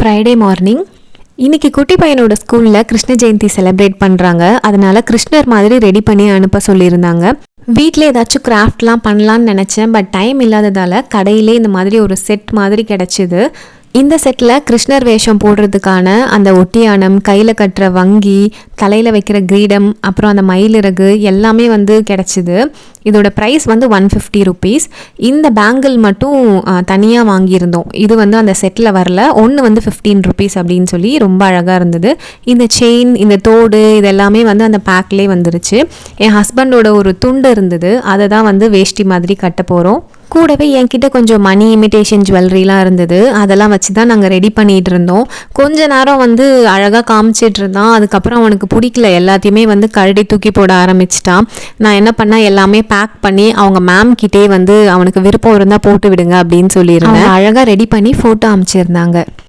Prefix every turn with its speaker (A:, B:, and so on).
A: Friday morning. இன்றைக்கி குட்டி பையனோட ஸ்கூலில் கிருஷ்ண ஜெயந்தி செலிப்ரேட் பண்ணுறாங்க. அதனால் கிருஷ்ணர் மாதிரி ரெடி பண்ணி அனுப்ப சொல்லியிருந்தாங்க. வீட்டில் ஏதாச்சும் கிராஃப்ட்லாம் பண்ணலான்னு நினச்சேன். பட் டைம் இல்லாததால் கடையிலே இந்த மாதிரி ஒரு செட் மாதிரி கிடச்சிது. இந்த செட்டில் கிருஷ்ணர் வேஷம் போடுறதுக்கான அந்த ஒட்டியானம், கையில் கட்டுற வங்கி, தலையில் வைக்கிற கிரீடம், அப்புறம் அந்த மயிலிறகு எல்லாமே கிடச்சிது. இதோட ப்ரைஸ் 150 ருபீஸ். இந்த பேங்கிள் மட்டும் தனியாக வாங்கியிருந்தோம். இது அந்த செட்டில் வரல. ஒன்று 15 ருபீஸ் அப்படின்னு சொல்லி ரொம்ப அழகாக இருந்தது. இந்த செயின், இந்த தோடு இதெல்லாமே அந்த பேக்லேயே வந்துருச்சு. என் ஹஸ்பண்டோட ஒரு துண்டு இருந்தது, அதை தான் வேஷ்டி மாதிரி கட்ட போகிறோம். கூடவே என்கிட்ட கொஞ்சம் மணி இமிட்டேஷன் ஜுவல்லரிலாம் இருந்தது. அதெல்லாம் வச்சு தான் நாங்கள் ரெடி பண்ணிகிட்டு இருந்தோம். கொஞ்ச நேரம் அழகாக காமிச்சிட்டு இருந்தான். அதுக்கப்புறம் அவனுக்கு பிடிக்கல, எல்லாத்தையுமே கழட்டி தூக்கி போட ஆரம்பிச்சிட்டான். நான் என்ன பண்ணேன், எல்லாமே பேக் பண்ணி அவங்க மேம் கிட்டே அவனுக்கு விருப்பம் இருந்தால் போட்டு விடுங்க அப்படின்னு சொல்லியிருந்தேன். அழகாக ரெடி பண்ணி ஃபோட்டோ அனுப்பிச்சிருந்தாங்க.